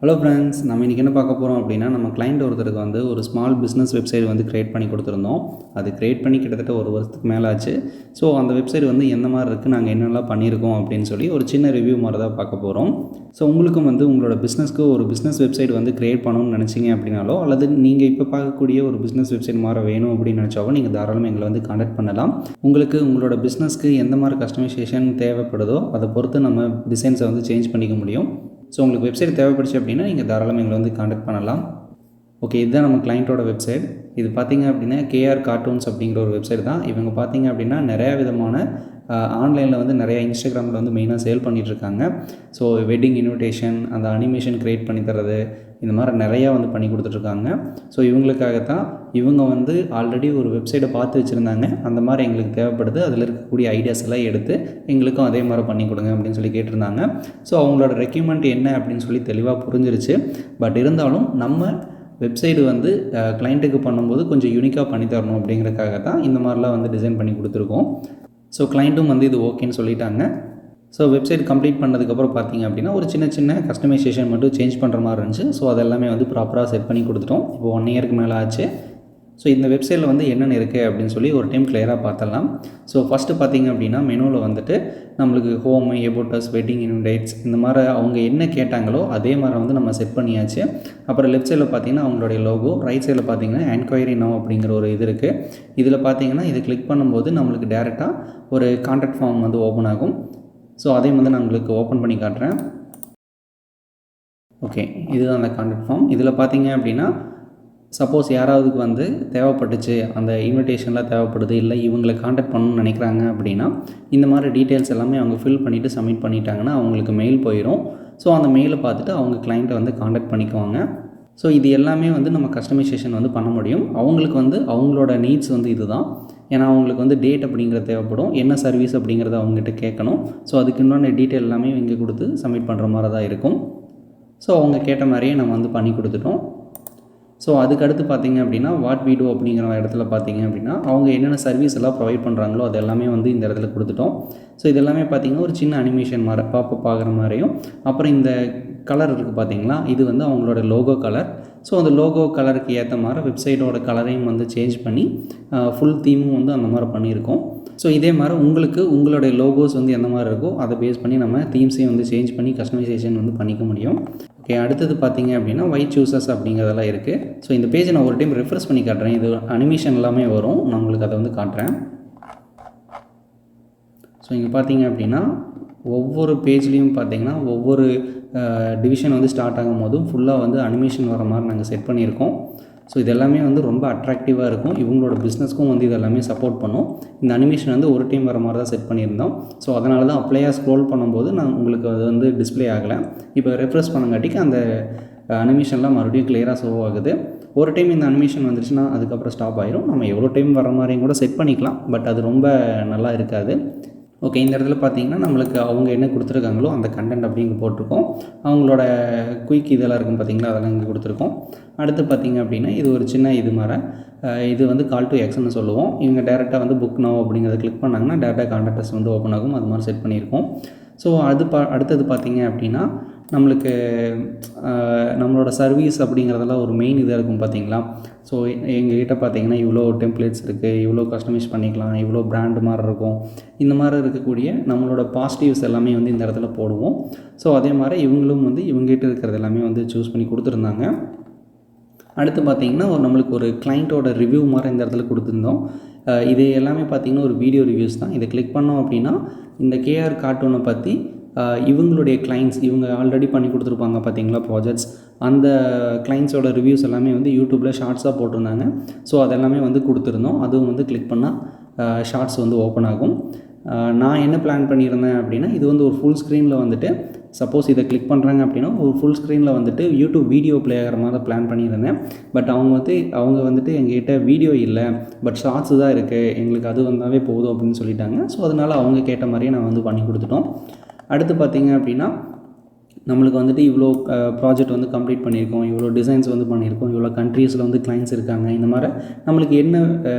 Hello friends, நம்ம இன்றைக்கி என்ன பார்க்க போகிறோம் அப்படின்னா, நம்ம கிளைண்ட் ஒருத்தருக்கு வந்து ஒரு ஸ்மால் பிஸ்னஸ் வெப்சைட் வந்து க்ரியேட் பண்ணி கொடுத்துருந்தோம். அது க்ரியேட் பண்ணி கிட்டத்தட்ட ஒரு வருஷத்துக்கு மேலே ஆச்சு. ஸோ அந்த வெப்சைட் வந்து எந்த மாதிரி இருக்குது, நாங்கள் என்னெல்லாம் பண்ணியிருக்கோம் அப்படின்னு சொல்லி ஒரு சின்ன ரிவ்யூ மாதிரி தான் பார்க்க போகிறோம். ஸோ உங்களுக்கும் வந்து உங்களோட பிஸ்னஸ்க்கு ஒரு பிஸ்னஸ் வெப்சைட் வந்து க்ரியேட் பண்ணணும்னு நினச்சிங்க அப்படின்னாலோ, அல்லது நீங்கள் இப்போ பார்க்கக்கூடிய ஒரு பிஸ்னஸ் வெப்சைட் மாதிரி வேணும் அப்படின்னு நினச்சாவோ நீங்கள் தாராளமாக எங்களை வந்து கான்டாக்ட் பண்ணலாம். உங்களுக்கு உங்களோட பிஸ்னஸ்க்கு எந்த மாதிரி கஸ்டமைசேஷன் தேவைப்படுதோ அதை பொறுத்து நம்ம டிசைன்ஸை வந்து சேஞ்ச் பண்ணிக்க முடியும். ஸோ உங்களுக்கு வெப்சைட் தேவைப்படுச்சு அப்படின்னா நீங்கள் தாராளமாக எங்களை வந்து கான்டாக்ட் பண்ணலாம். ஓகே, இதுதான் நம்ம கிளைண்ட்டோட வெப்சைட். இது பார்த்திங்க அப்படின்னா கேஆர் கார்ட்டூன்ஸ் அப்படிங்கிற ஒரு வெப்சைட் தான். இவங்க பார்த்திங்க அப்படின்னா நிறையா விதமான ஆன்லைனில் வந்து நிறையா இன்ஸ்டாகிராமில் வந்து மெயினாக சேல் பண்ணிகிட்ருக்காங்க. ஸோ வெட்டிங் இன்விடேஷன், அந்த அனிமேஷன் க்ரியேட் பண்ணி தரது, இந்த மாதிரி நிறையா வந்து பண்ணி கொடுத்துட்ருக்காங்க. ஸோ இவங்களுக்காகத்தான் இவங்க வந்து ஆல்ரெடி ஒரு வெப்சைட்டை பார்த்து வச்சுருந்தாங்க. அந்த மாதிரி எங்களுக்கு தேவைப்படுது, அதில் இருக்கக்கூடிய ஐடியாஸ் எல்லாம் எடுத்து எங்களுக்கும் அதே மாதிரி பண்ணி கொடுங்க அப்படின்னு சொல்லி கேட்டிருந்தாங்க. ஸோ அவங்களோட ரெக்யூமெண்ட் என்ன அப்படின்னு சொல்லி தெளிவாக புரிஞ்சிருச்சு. பட் இருந்தாலும் நம்ம வெப்சைடு வந்து கிளைண்ட்டுக்கு பண்ணும்போது கொஞ்சம் யூனிக்காக பண்ணி தரணும் அப்படிங்கிறதுக்காக தான் இந்த மாதிரிலாம் வந்து டிசைன் பண்ணி கொடுத்துருக்கோம். ஸோ கிளைண்ட்டும் வந்து இது ஓகேன்னு சொல்லிட்டாங்க. ஸோ வெப்சைட் கம்ப்ளீட் பண்ணதுக்கப்புறம் பார்த்திங்க அப்படின்னா ஒரு சின்ன கஸ்டமைசேஷன் மட்டும் சேஞ்ச் பண்ணுற மாதிரி இருந்துச்சு. ஸோ அதெல்லாமே வந்து ப்ராப்பராக செட் பண்ணி கொடுத்துட்டோம். இப்போ 1 இயருக்கு மேலே ஆச்சு. ஸோ இந்த வெப்சைட்டில் வந்து என்னென்ன இருக்குது அப்படின்னு சொல்லி ஒரு டைம் கிளியராக பார்த்துடலாம். ஸோ ஃபஸ்ட்டு பார்த்திங்க அப்படின்னா மெனுவில் வந்துட்டு நம்மளுக்கு ஹோம், எபோட்டஸ், வெட்டிங் இன்வைட்ஸ், இந்த மாதிரி அவங்க என்ன கேட்டாங்களோ அதே மாதிரி வந்து நம்ம செட் பண்ணியாச்சு. அப்புறம் லெஃப்ட் சைடில் பார்த்திங்கன்னா அவங்களுடைய லோகோ, ரைட் சைடில் பார்த்திங்கன்னா என்கொயரி நவ் அப்படிங்கிற ஒரு இது இருக்குது. இதில் பார்த்திங்கன்னா இது கிளிக் பண்ணும்போது நம்மளுக்கு டேரெக்டாக ஒரு கான்டாக்ட் ஃபார்ம் வந்து ஓப்பன் ஆகும். ஸோ அதையும் வந்து நான் உங்களுக்கு ஓப்பன் பண்ணி காட்டுறேன். ஓகே, இதுதான் அந்த கான்டாக்ட் ஃபார்ம். இதில் பார்த்திங்க அப்படின்னா சப்போஸ் யாராவதுக்கு வந்து தேவைப்பட்டுச்சு, அந்த இன்விடேஷன்லாம் தேவைப்படுது, இல்லை இவங்களை கான்டாக்ட் பண்ணணும்னு நினைக்கிறாங்க அப்படின்னா இந்த மாதிரி டீட்டெயில்ஸ் எல்லாமே அவங்க ஃபில் பண்ணிவிட்டு சப்மிட் பண்ணிட்டாங்கன்னா அவங்களுக்கு மெயில் போயிடும். ஸோ அந்த மெயிலை பார்த்துட்டு அவங்க கிளைண்ட்டை வந்து கான்டாக்ட் பண்ணிக்குவாங்க. ஸோ இது எல்லாமே வந்து நம்ம கஸ்டமைசேஷன் வந்து பண்ண முடியும். அவங்களுக்கு வந்து அவங்களோட நீட்ஸ் வந்து இதுதான். ஏன்னா அவங்களுக்கு வந்து டேட் அப்படிங்கிறது தேவைப்படும், என்ன சர்வீஸ் அப்படிங்கிறத அவங்ககிட்ட கேட்கணும். ஸோ அதுக்கு இன்னொன்று டீட்டெயில் எல்லாமே இங்கே கொடுத்து சப்மிட் பண்ணுற மாதிரி தான் இருக்கும். ஸோ அவங்க கேட்ட மாதிரியே நம்ம வந்து பண்ணி கொடுத்துட்டோம். ஸோ அதுக்கடுத்து பார்த்திங்க அப்படின்னா வாட் வீ டூ அப்படிங்கிற இடத்துல பார்த்திங்க அப்படின்னா அவங்க என்னென்ன சர்வீஸ் எல்லாம் ப்ரொவைட் பண்ணுறாங்களோ அது எல்லாமே வந்து இந்த இடத்துல கொடுத்துட்டோம். ஸோ இது எல்லாமே பார்த்திங்கன்னா ஒரு சின்ன அனிமேஷன் மாதிரி பாப்பப் ஆகிற மாதிரியும், அப்புறம் இந்த கலர் இருக்குது பார்த்திங்களா, இது வந்து அவங்களோட லோகோ கலர். ஸோ அந்த லோகோ கலருக்கு ஏற்ற மாதிரி வெப்சைட்டோட கலரையும் வந்து சேஞ்ச் பண்ணி ஃபுல் தீமும் வந்து அந்த மாதிரி பண்ணியிருக்கோம். ஸோ இதே மாதிரி உங்களுக்கு உங்களுடைய லோகோஸ் வந்து எந்த மாதிரி இருக்கோ அதை பேஸ் பண்ணி நம்ம தீம்ஸையும் வந்து சேஞ்ச் பண்ணி கஸ்டமைசேஷன் வந்து பண்ணிக்க முடியும். ஓகே, அடுத்தது பார்த்திங்க அப்படின்னா வை சூசஸ் அப்படிங்கிறதெல்லாம் இருக்குது. ஸோ இந்த பேஜை நான் ஒரு டைம் ரெஃப்ரெஷ் பண்ணி காட்டுறேன். இது அனிமேஷன் எல்லாமே வரும், நான் உங்களுக்கு அதை வந்து காட்டுறேன். ஸோ இங்கே பார்த்திங்க அப்படின்னா ஒவ்வொரு பேஜ்லேயும் பார்த்திங்கன்னா ஒவ்வொரு டிவிஷன் வந்து ஸ்டார்ட் ஆகும் போதும் ஃபுல்லாக வந்து அனிமேஷன் வர மாதிரி நாங்கள் செட் பண்ணியிருக்கோம். ஸோ இது எல்லாமே வந்து ரொம்ப அட்ராக்டிவாக இருக்கும். இவங்களோட பிஸ்னஸ்க்கும் வந்து இது எல்லாமே சப்போர்ட் பண்ணும். இந்த அனிமேஷன் வந்து ஒரு டைம் வர மாதிரி தான் செட் பண்ணியிருந்தோம். ஸோ அதனால தான் அப்ளையாக ஸ்க்ரோல் பண்ணும்போது நான் உங்களுக்கு அது வந்து டிஸ்பிளே ஆகலை. இப்போ ரெஃப்ரெஷ் பண்ணங்காட்டிக்கு அந்த அனிமேஷன்லாம் மறுபடியும் கிளியராக ஷோ ஆகுது. ஒரு டைம் இந்த அனிமேஷன் வந்துருச்சுன்னா அதுக்கப்புறம் ஸ்டாப் ஆயிரும். நம்ம எவ்வளோ டைம் வர மாதிரியும் கூட செட் பண்ணிக்கலாம், பட் அது ரொம்ப நல்லா இருக்காது. ஓகே, இந்த இடத்துல பார்த்திங்கன்னா நம்மளுக்கு அவங்க என்ன கொடுத்துருக்காங்களோ அந்த கண்டென்ட் அப்படி இங்கே போட்டிருக்கோம். அவங்களோட குயிக் இதெல்லாம் இருக்கும் பார்த்திங்களா, அதெல்லாம் இங்கே கொடுத்துருக்கோம். அடுத்து பார்த்திங்க அப்படின்னா இது ஒரு சின்ன இது மாதிரி இது வந்து கால் டு ஆக்ஷன்னு சொல்லுவோம். இவங்க டேரெக்டாக வந்து புக் நவ் அப்படிங்கிறத கிளிக் பண்ணாங்கன்னா டேரெக்டாக கான்டாக்டர்ஸ் வந்து ஓப்பன் ஆகும். அது மாதிரி செட் பண்ணியிருக்கோம். ஸோ அடுத்தது பார்த்திங்க அப்படின்னா நம்மளுக்கு நம்மளோட சர்வீஸ் அப்படிங்கிறதெல்லாம் ஒரு மெயின் இதாக இருக்கும் பார்த்திங்களா. ஸோ எங்ககிட்ட பார்த்திங்கன்னா இவ்வளோ டெம்ப்ளேட்ஸ் இருக்குது, இவ்வளோ கஸ்டமைஸ் பண்ணிக்கலாம், இவ்வளோ பிராண்டு மாதிரி இருக்கும், இந்த மாதிரி இருக்கக்கூடிய நம்மளோட பாசிட்டிவ்ஸ் எல்லாமே வந்து இந்த இடத்துல போடுவோம். ஸோ அதே மாதிரி இவங்களும் வந்து இவங்ககிட்ட இருக்கிறது எல்லாமே வந்து சூஸ் பண்ணி கொடுத்துருந்தாங்க. அடுத்து பார்த்திங்கன்னா நம்மளுக்கு ஒரு கிளைண்ட்டோட ரிவ்யூ மாதிரி இந்த இடத்துல கொடுத்துருந்தோம். இது எல்லாமே பார்த்திங்கன்னா ஒரு வீடியோ ரிவ்யூஸ் தான். இதை கிளிக் பண்ணோம் அப்படின்னா இந்த கேஆர் கார்ட்டூனை பற்றி இவங்களுடைய கிளைண்ட்ஸ், இவங்க ஆல்ரெடி பண்ணி கொடுத்துருப்பாங்க பார்த்திங்களா ப்ராஜெக்ட்ஸ், அந்த கிளைண்ட்ஸோட ரிவ்யூஸ் எல்லாமே வந்து யூடியூப்பில் ஷார்ட்ஸாக போட்டிருந்தாங்க. ஸோ அதெல்லாமே வந்து கொடுத்துருந்தோம். அதுவும் வந்து கிளிக் பண்ணால் ஷார்ட்ஸ் வந்து ஓப்பன் ஆகும். நான் என்ன பிளான் பண்ணியிருந்தேன் அப்படின்னா இது வந்து ஒரு ஃபுல் ஸ்க்ரீனில் வந்துட்டு சப்போஸ் இதை கிளிக் பண்ணுறாங்க அப்படின்னா ஒரு ஃபுல் ஸ்க்ரீனில் வந்துட்டு யூடியூப் வீடியோ ப்ளே ஆகிற மாதிரி பிளான் பண்ணியிருந்தேன். பட் அவங்க வந்துட்டு எங்ககிட்ட வீடியோ இல்லை, பட் ஷார்ட்ஸு தான் இருக்குது, எங்களுக்கு அது வந்தாவே போதும் அப்படின்னு சொல்லிட்டாங்க. ஸோ அதனால் அவங்க கேட்ட மாதிரியே நான் வந்து பண்ணி கொடுத்துட்டோம். அடுத்து பார்த்திங்க அப்படின்னா நம்மளுக்கு வந்துட்டு இவ்வளோ ப்ராஜெக்ட் வந்து கம்ப்ளீட் பண்ணியிருக்கோம், இவ்வளோ டிசைன்ஸ் வந்து பண்ணியிருக்கோம், இவ்வளோ கண்ட்ரீஸில் வந்து கிளைண்ட்ஸ் இருக்காங்க, இந்த மாதிரி நம்மளுக்கு என்ன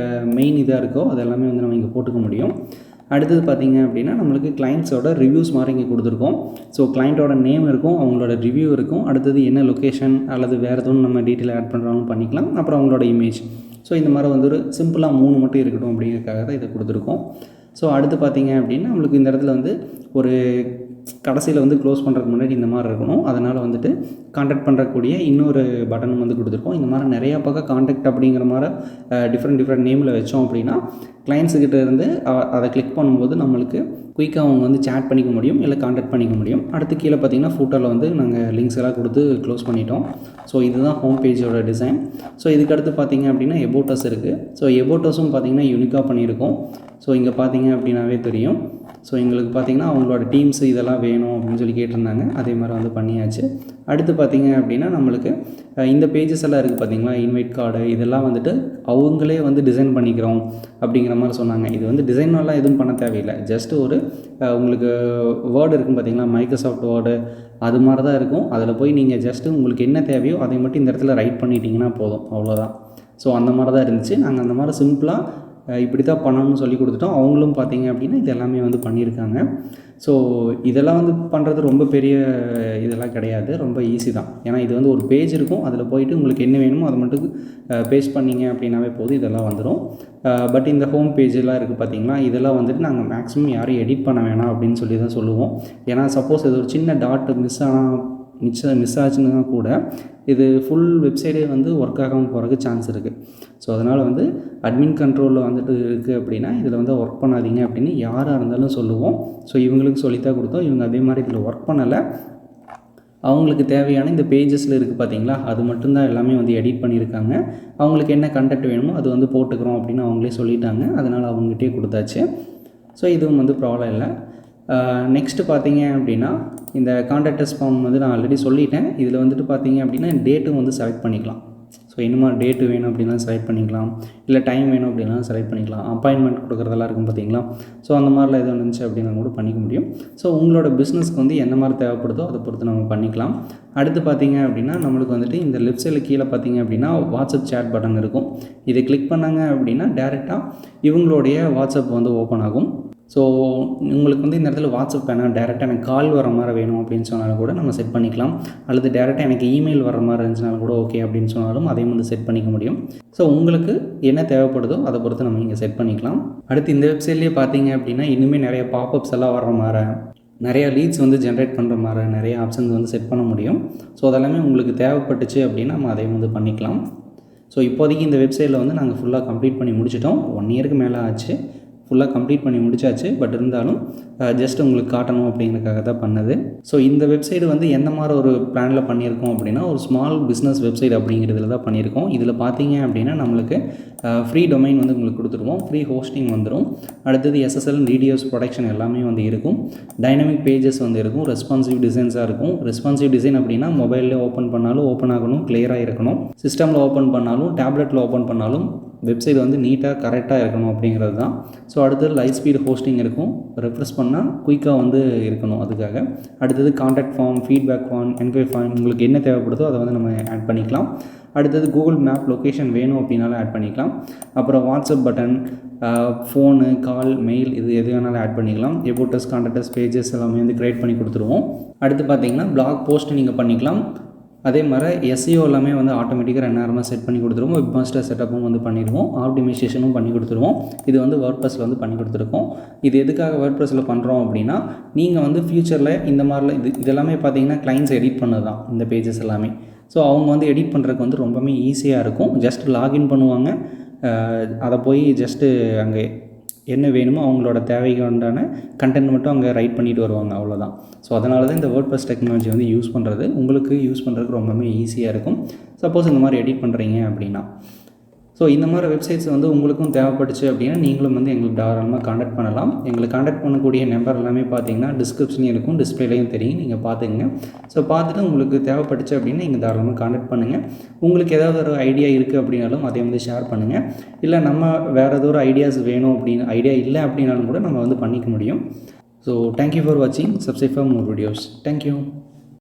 மெயின் இதாக இருக்கோ அது எல்லாமே வந்து நம்ம இங்கே போட்டுக்க முடியும். அடுத்தது பார்த்திங்க அப்படின்னா நம்மளுக்கு கிளைண்ட்ஸோட ரிவ்யூஸ் மாதிரி இங்கே கொடுத்துருக்கோம். ஸோ கிளைண்ட்டோட நேம் இருக்கும், அவங்களோட ரிவ்யூ இருக்கும், அடுத்தது என்ன லொக்கேஷன் அல்லது வேறு எதுவும் நம்ம டீட்டெயில் ஆட் பண்ணுறாலும் பண்ணிக்கலாம், அப்புறம் அவங்களோட இமேஜ். ஸோ இந்த மாதிரி வந்து ஒரு சிம்பிளாக 3 மட்டும் இருக்கட்டும் அப்படிங்கிறதுக்காக தான் இதை கொடுத்துருக்கோம். ஸோ அடுத்து பார்த்திங்க அப்படின்னா நம்மளுக்கு இந்த இடத்துல வந்து ஒரு கடைசியில் வந்து க்ளோஸ் பண்ணுறதுக்கு முன்னாடி இந்த மாதிரி இருக்கணும். அதனால் வந்துட்டு காண்டாக்ட் பண்ணுறக்கூடிய இன்னொரு பட்டனும் வந்து கொடுத்துருக்கோம். இந்த மாதிரி நிறையா பக்கம் காண்டாக்ட் அப்படிங்கிற மாதிரி டிஃப்ரெண்ட் நேமில் வச்சோம் அப்படின்னா கிளைண்ட்ஸுக்கிட்ட இருந்து அதை கிளிக் பண்ணும்போது நம்மளுக்கு குயிக்காக அவங்க வந்து சேட் பண்ணிக்க முடியும், இல்லை காண்டாக்ட் பண்ணிக்க முடியும். அடுத்து கீழே பார்த்திங்கன்னா ஃபோட்டோவில் வந்து நாங்கள் லிங்க்ஸ் எல்லாம் கொடுத்து க்ளோஸ் பண்ணிட்டோம். ஸோ இதுதான் ஹோம் பேஜோட டிசைன். ஸோ இதுக்கடுத்து பார்த்திங்க அப்படின்னா எபோட் அஸ் இருக்குது. ஸோ எபோட் அஸும் பார்த்திங்கன்னா யூனிக்காக பண்ணியிருக்கோம். ஸோ இங்கே பார்த்திங்க அப்படின்னாவே தெரியும். ஸோ எங்களுக்கு பார்த்திங்கன்னா அவங்களோட டீம்ஸ் இதெல்லாம் வேணும் அப்படின்னு சொல்லி கேட்டிருந்தாங்க, அதே மாதிரி வந்து பண்ணியாச்சு. அடுத்து பார்த்திங்க அப்படின்னா நம்மளுக்கு இந்த பேஜஸ் எல்லாம் இருக்குது பார்த்திங்களா, இன்வைட் கார்டு இதெல்லாம் வந்துட்டு அவங்களே வந்து டிசைன் பண்ணிக்கிறோம் அப்படிங்கிற மாதிரி சொன்னாங்க. இது வந்து டிசைனெல்லாம் எதுவும் பண்ண தேவையில்லை, ஜஸ்ட்டு ஒரு உங்களுக்கு வேர்டு இருக்கும் பார்த்திங்களா, மைக்ரோசாஃப்ட் வேர்டு அது மாதிரி தான் இருக்கும். அதில் போய் நீங்கள் ஜஸ்ட்டு உங்களுக்கு என்ன தேவையோ அதை மட்டும் இந்த இடத்துல ரைட் பண்ணிட்டீங்கன்னா போதும், அவ்வளோதான். ஸோ அந்த மாதிரி தான் இருந்துச்சு. நாங்கள் அந்த மாதிரி சிம்பிளாக இப்படி தான் பண்ணணும்னு சொல்லி கொடுத்துட்டோம். அவங்களும் பார்த்திங்க அப்படின்னா இது எல்லாமே வந்து பண்ணியிருக்காங்க. ஸோ இதெல்லாம் வந்து பண்ணுறது ரொம்ப பெரிய இதெல்லாம் கிடையாது, ரொம்ப ஈஸி தான். ஏன்னா இது வந்து ஒரு பேஜ் இருக்கும், அதில் போயிட்டு உங்களுக்கு என்ன வேணுமோ அதை மட்டும் பேஸ்ட் பண்ணிங்க அப்படின்னாவே போதும், இதெல்லாம் வந்துடும். பட் இந்த ஹோம் பேஜெல்லாம் இருக்குது பார்த்திங்களா, இதெல்லாம் வந்துட்டு நாங்கள் மேக்ஸிமம் யாரும் எடிட் பண்ண வேணாம் அப்படின்னு சொல்லி தான் சொல்லுவோம். ஏன்னா சப்போஸ் இது ஒரு சின்ன டாட் மிஸ் ஆச்சுன்னா கூட இது ஃபுல் வெப்சைட்டே வந்து ஒர்க் ஆகாமல் போகிறதுக்கு சான்ஸ் இருக்குது. ஸோ அதனால் வந்து அட்மின் கண்ட்ரோலில் வந்துட்டு இருக்குது அப்படின்னா இதில் வந்து ஒர்க் பண்ணாதீங்க அப்படின்னு யாராக இருந்தாலும் சொல்லுவோம். ஸோ இவங்களுக்கு சொல்லித்தான் கொடுத்தோம். இவங்க அதே மாதிரி இதில் ஒர்க் பண்ணலை. அவங்களுக்கு தேவையான இந்த பேஜஸில் இருக்குது பார்த்திங்களா, அது மட்டும்தான் எல்லாமே வந்து எடிட் பண்ணியிருக்காங்க. அவங்களுக்கு என்ன கண்டென்ட் வேணுமோ அது வந்து போட்டுக்கிறோம் அப்படின்னு அவங்களே சொல்லிட்டாங்க. அதனால் அவங்ககிட்டே கொடுத்தாச்சு. ஸோ இதுவும் வந்து ப்ராப்ளம் இல்லை. நெக்ஸ்ட்டு பார்த்திங்க அப்படின்னா இந்த காண்டாக்டர்ஸ் ஃபார்ம் வந்து நான் ஆல்ரெடி சொல்லிட்டேன். இதில் வந்துட்டு பார்த்திங்க அப்படின்னா டேட்டும் வந்து செலக்ட் பண்ணிக்கலாம். ஸோ இன்னுமா டேட்டு வேணும் அப்படின்னா செலக்ட் பண்ணிக்கலாம், இல்லை டைம் வேணும் அப்படின்னா செலக்ட் பண்ணிக்கலாம். அப்பாயின்மெண்ட் கொடுக்குறதெல்லாம் இருக்கும் பார்த்திங்களா, ஸோ அந்த மாதிரிலாம் எதுவும் இருந்துச்சு அப்படின்னா கூட பண்ணிக்க முடியும். ஸோ உங்களோட பிஸ்னஸ்க்கு வந்து என்ன மாதிரி தேவைப்படுதோ அதை பொறுத்து நம்ம பண்ணிக்கலாம். அடுத்து பார்த்திங்க அப்படின்னா நம்மளுக்கு வந்துட்டு இந்த லெஃப்ட் சைடில் கீழே பார்த்திங்க அப்படின்னா வாட்ஸ்அப் சேட் பட்டன் இருக்கும். இதை கிளிக் பண்ணாங்க அப்படின்னா டேரெக்டாக இவங்களுடைய வாட்ஸ்அப் வந்து ஓப்பன் ஆகும். ஸோ உங்களுக்கு வந்து இந்த இடத்துல வாட்ஸ்அப் வேணாம், டேரெக்டாக எனக்கு கால் வர மாதிரி வேணும் அப்படின்னு சொன்னாலும் கூட நம்ம செட் பண்ணிக்கலாம். அல்லது டேரெக்டாக எனக்கு இமெயில் வர மாதிரி இருந்துச்சுனாலும் கூட ஓகே அப்படின்னு சொன்னாலும் அதையும் வந்து செட் பண்ணிக்க முடியும். ஸோ உங்களுக்கு என்ன தேவைப்படுதோ அதை பொறுத்து நம்ம இங்கே செட் பண்ணிக்கலாம். அடுத்து இந்த வெப்சைட்லேயே பார்த்தீங்க அப்படின்னா இன்னுமே நிறைய பாப்அப்ஸ் எல்லாம் வர்ற மாதிரி, நிறையா லீட்ஸ் வந்து ஜென்ரேட் பண்ணுற மாதிரி நிறைய ஆப்ஷன்ஸ் வந்து செட் பண்ண முடியும். ஸோ அதெல்லாமே உங்களுக்கு தேவைப்பட்டுச்சு அப்படின்னா நம்ம அதையும் வந்து பண்ணிக்கலாம். ஸோ இப்போதைக்கு இந்த வெப்சைட்டில் வந்து நாங்கள் ஃபுல்லாக கம்ப்ளீட் பண்ணி முடிச்சிட்டோம். 1 இயருக்கு மேலே ஆச்சு, ஃபுல்லாக கம்ப்ளீட் பண்ணி முடிச்சாச்சு. பட் இருந்தாலும் ஜஸ்ட் உங்களுக்கு காட்டணும் அப்படிங்கிறதுக்காக தான் பண்ணது. ஸோ இந்த வெப்சைட் வந்து எந்த மாதிரி ஒரு பிளானில் பண்ணியிருக்கோம் அப்படின்னா ஒரு ஸ்மால் பிஸ்னஸ் வெப்சைட் அப்படிங்கிறதுல தான் பண்ணியிருக்கோம். இதில் பார்த்தீங்க அப்படின்னா நம்மளுக்கு ஃப்ரீ டொமைன் வந்து உங்களுக்கு கொடுத்துருவோம், ஃப்ரீ ஹோஸ்டிங் வந்துடும். அடுத்தது SSL DDoS ப்ரொடெக்ஷன் எல்லாமே வந்து இருக்கும். டைனமிக் பேஜஸ் வந்து இருக்கும், ரெஸ்பான்சிவ் டிசைன்ஸாக இருக்கும். ரெஸ்பான்சிவ் டிசைன் அப்படின்னா மொபைலில் ஓப்பன் பண்ணாலும் ஓப்பன் ஆகணும், கிளியராக இருக்கணும். சிஸ்டமில் ஓப்பன் பண்ணாலும் டேப்லெட்டில் ஓப்பன் பண்ணாலும் வெப்சைட் வந்து நீட்டாக கரெக்டாக இருக்கணும் அப்படிங்கிறது தான். ஸோ அடுத்தது லைட் ஸ்பீட் ஹோஸ்டிங் இருக்கும், ரெஃப்ரெஷ் பண்ணால் குயிக்காக வந்து இருக்கணும் அதுக்காக. அடுத்தது contact form, feedback form, enquiry form உங்களுக்கு என்ன தேவைப்படுதோ அதை வந்து நம்ம ஆட் பண்ணிக்கலாம். அடுத்தது கூகுள் மேப் லொக்கேஷன் வேணும் அப்படின்னாலும் ஆட் பண்ணிக்கலாம். அப்புறம் வாட்ஸ்அப் பட்டன், ஃபோனு, கால், மெயில் இது எது வேணாலும் ஆட் பண்ணிக்கலாம். எபோட்டஸ், காண்டாக்டர்ஸ், பேஜஸ் எல்லாமே வந்து க்ரியேட் பண்ணி கொடுத்துருவோம். அடுத்து பார்த்தீங்கன்னா பிளாக் போஸ்ட் நீங்கள் பண்ணிக்கலாம். அதே மாதிரி SEO எல்லாமே வந்து ஆட்டோமேட்டிக்காக நேரமாக செட் பண்ணி கொடுத்துருவோம். வெப் மாஸ்டர் செட்டப்பும் வந்து பண்ணிடுவோம், ஆப்டிமைசேஷனும் பண்ணி கொடுத்துருவோம். இது வந்து வேர்ட்ப்ரெஸ்ஸில் வந்து பண்ணி கொடுத்துருக்கோம். இது எதுக்காக வேர்ட்ப்ரெஸ்ஸில் பண்ணுறோம் அப்படின்னா நீங்கள் வந்து ஃப்யூச்சரில் இந்த மாதிரிலாம் இதெல்லாமே பார்த்தீங்கன்னா கிளைண்ட்ஸ் எடிட் பண்ணது தான் இந்த பேஜஸ் எல்லாமே. ஸோ அவங்க வந்து எடிட் பண்ணுறதுக்கு வந்து ரொம்பவே ஈஸியாக இருக்கும். ஜஸ்ட் லாகின் பண்ணுவாங்க, அதை போய் ஜஸ்ட்டு அங்கே என்ன வேணுமோ அவங்களோட தேவைக்கு உண்டான கண்டென்ட் மட்டும் அங்கே ரைட் பண்ணிட்டு வருவாங்க, அவ்வளோதான். ஸோ அதனால தான் இந்த வேர்ட்ப்ரெஸ் டெக்னாலஜி வந்து யூஸ் பண்ணுறது உங்களுக்கு யூஸ் பண்ணுறதுக்கு ரொம்பவே ஈஸியாக இருக்கும். சப்போஸ் இந்த மாதிரி எடிட் பண்ணுறீங்க அப்படின்னா. ஸோ இந்த மாதிரி வெப்சைட்ஸ் வந்து உங்களுக்கும் தேவைப்பட்டுச்சு அப்படின்னா நீங்களும் வந்து எங்களுக்கு தாராளமாக காண்டாக்ட் பண்ணலாம். எங்களுக்கு காண்டாக்ட் பண்ணக்கூடிய நம்பர் எல்லாமே பார்த்தீங்கன்னா டிஸ்கிரிப்ஷன்லையும் இருக்கும், டிஸ்பிளேலையும் தெரியும், நீங்கள் பார்த்துக்குங்க. ஸோ பார்த்துட்டு உங்களுக்கு தேவைப்பட்டுச்சு அப்படின்னா நீங்கள் தாராளமாக காண்டாக்ட் பண்ணுங்கள். உங்களுக்கு ஏதாவது ஒரு ஐடியா இருக்குது அப்படின்னாலும் அதை வந்து ஷேர் பண்ணுங்கள். இல்லை நம்ம வேறு ஏதோ ஒரு ஐடியாஸ் வேணும் அப்படின்னு ஐடியா இல்லை அப்படின்னாலும் கூட நம்ம வந்து பண்ணிக்க முடியும். ஸோ தேங்க்யூ ஃபார் வாட்சிங். Subscribe for more videos. Thank you.